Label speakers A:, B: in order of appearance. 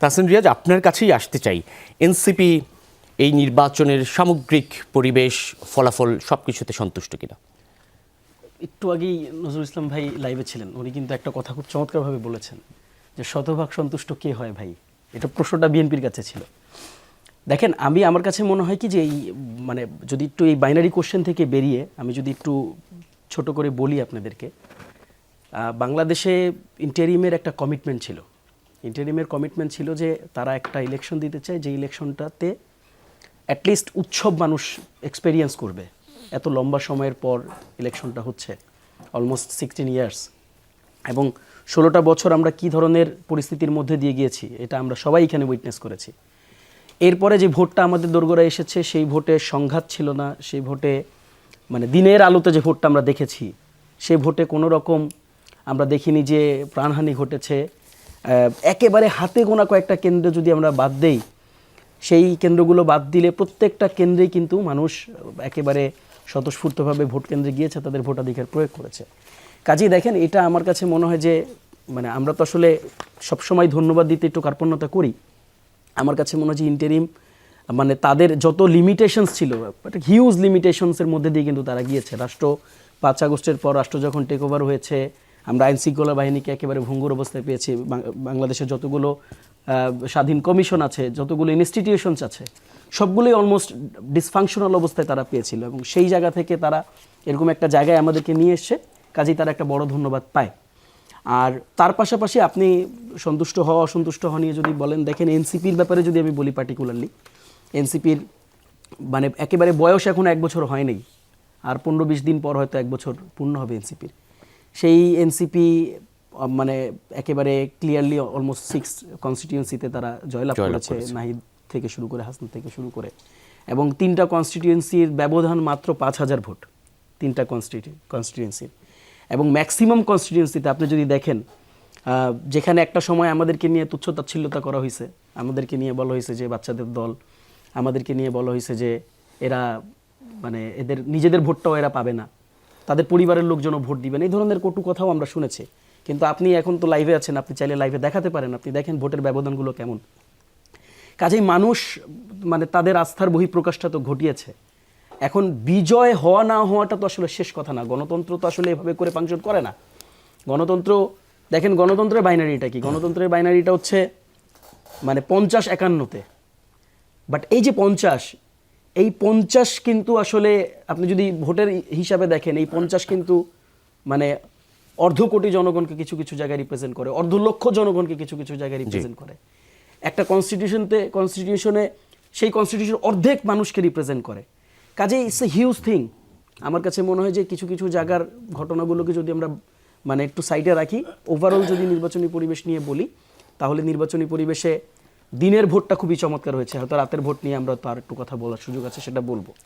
A: তাহসিন রিয়াজ, আপনার কাছেই আসতে চাই। এনসিপি এই নির্বাচনের সামগ্রিক পরিবেশ, ফলাফল সব কিছুতে সন্তুষ্ট কিনা?
B: একটু আগেই নজরুল ইসলাম ভাই লাইভে ছিলেন, উনি কিন্তু একটা কথা খুব চমৎকারভাবে বলেছেন যে শতভাগ সন্তুষ্ট কে হয় ভাই, এটা প্রশ্নটা বিএনপির কাছে ছিল। দেখেন, আমার কাছে মনে হয় কি যে এই মানে যদি একটু এই বাইনারি কোশ্চেন থেকে বেরিয়ে আমি যদি একটু ছোট করে বলি আপনাদেরকে, বাংলাদেশে ইন্টারিমের একটা কমিটমেন্ট ছিল। ইন্টারিমের কমিটমেন্ট ছিল যে তারা একটা ইলেকশন দিতে চায়, যে ইলেকশনটাতে অ্যাটলিস্ট উৎসব মানুষ এক্সপেরিয়েন্স করবে। এত লম্বা সময়ের পর ইলেকশনটা হচ্ছে, অলমোস্ট 16 ইয়ার্স, এবং 16টা বছর আমরা কি ধরনের পরিস্থিতির মধ্যে দিয়ে গিয়েছি এটা আমরা সবাই এখানে উইটনেস করেছি। এরপরে যে ভোটটা আমাদের দোরগোড়ায় এসেছে, সেই ভোটে সংঘাত ছিল না, সেই ভোটে মানে দিনের আলোতে যে ভোটটা আমরা দেখেছি, সেই ভোটে কোনো রকম আমরা দেখিনি যে প্রাণহানি ঘটেছে। একেবারে হাতে গোনা কয়েকটা কেন্দ্র যদি আমরা বাদ দেই, সেই কেন্দ্রগুলো বাদ দিলে প্রত্যেকটা কেন্দ্রেই কিন্তু মানুষ একেবারে স্বতঃস্ফূর্তভাবে ভোট কেন্দ্রে গিয়েছে, তাদের ভোটাধিকার প্রয়োগ করেছে। কাজেই দেখেন, এটা আমার কাছে মনে হয় যে মানে আমরা তো আসলে সবসময় ধন্যবাদ দিতে একটু কার্পণ্যতা করি। আমার কাছে মনে হয় যে ইন্টারিম মানে তাদের যত লিমিটেশনস ছিল, একটা হিউজ লিমিটেশনসের মধ্যে দিয়ে কিন্তু তারা গিয়েছে। রাষ্ট্র 5 আগস্টের পর রাষ্ট্র যখন টেক ওভার হয়েছে, আমরা আইনশৃঙ্খলা বাহিনীকে একেবারে ভঙ্গুর অবস্থায় পেয়েছি। বাংলাদেশের যতগুলো স্বাধীন কমিশন আছে, যতগুলো ইনস্টিটিউশনস আছে, সবগুলোই অলমোস্ট ডিসফাংশনাল অবস্থায় তারা পেয়েছিল, এবং সেই জায়গা থেকে তারা এরকম একটা জায়গায় আমাদেরকে নিয়ে এসছে। কাজেই তারা একটা বড় ধন্যবাদ পায়। আর তার পাশাপাশি আপনি সন্তুষ্ট হওয়া অসন্তুষ্ট হওয়া নিয়ে যদি বলেন, দেখেন এনসিপির ব্যাপারে যদি আমি বলি পার্টিকুলারলি, এনসিপির মানে একেবারে বয়স এখন 1 বছর হয়নি, আর 15-20 দিন পর হয়তো 1 বছর পূর্ণ হবে এনসিপির। সেই এনসিপি মানে একেবারে ক্লিয়ারলি অলমোস্ট 6 কনস্টিটিউয়েন্সিতে তারা জয়লাভ করেছে, নাহিদ থেকে শুরু করে হাসনাত থেকে শুরু করে, এবং 3টা কনস্টিটিউয়েন্সির ব্যবধান মাত্র 5,000 ভোট, 3টা কনস্টিটিউয়েন্সির। এবং ম্যাক্সিমাম কনস্টিটিউয়েন্সিতে আপনি যদি দেখেন, যেখানে একটা সময় আমাদেরকে নিয়ে তুচ্ছ-তাচ্ছিল্যতা করা হয়েছে, আমাদেরকে নিয়ে বলা হয়েছে যে বাচ্চাদের দল, আমাদেরকে নিয়ে বলা হয়েছে যে এরা মানে এদের নিজেদের ভোটটাও এরা পাবে না, তাদের পরিবারের লোকজনও ভোট দিবেন, এই ধরনের কটু কথাও আমরা শুনেছি। কিন্তু আপনি এখন তো লাইভে আছেন, আপনি চাইলে লাইভে দেখাতে পারেন, আপনি দেখেন ভোটের ব্যবধানগুলো কেমন। কাজেই মানুষ মানে তাদের আস্থার বহিঃপ্রকাশটা তো ঘটিয়েছে। এখন বিজয় হওয়া না হওয়াটা তো আসলে শেষ কথা না। গণতন্ত্র তো আসলে এভাবে করে ফাংশন করে না। গণতন্ত্র দেখেন, গণতন্ত্রের বাইনারিটা কি? গণতন্ত্রের বাইনারিটা হচ্ছে মানে 50-51-তে। বাট এই যে 50, এই 50 কিন্তু আসলে আপনি যদি ভোটের হিসাবে দেখেন, এই 50 কিন্তু মানে অর্ধ কোটি জনগণকে কিছু কিছু জায়গায় রিপ্রেজেন্ট করে, অর্ধ লক্ষ জনগণকে কিছু কিছু জায়গায় রিপ্রেজেন্ট করে। একটা কনস্টিটিউশনে সেই কনস্টিটিউশন অর্ধেক মানুষকে রিপ্রেজেন্ট করে। কাজে ইটস এ হিউজ থিং। আমার কাছে মনে হয় যে কিছু কিছু জায়গার ঘটনাগুলোকে যদি আমরা মানে একটু সাইডে রাখি, ওভারঅল যদি নির্বাচনী পরিবেশ নিয়ে বলি, তাহলে নির্বাচনী পরিবেশে দিনের ভোটটা খুবই চমৎকার হয়েছে। হয়তো রাতের ভোট নিয়ে আমরা তো আর একটু কথা বলার সুযোগ আছে, সেটা বলবো।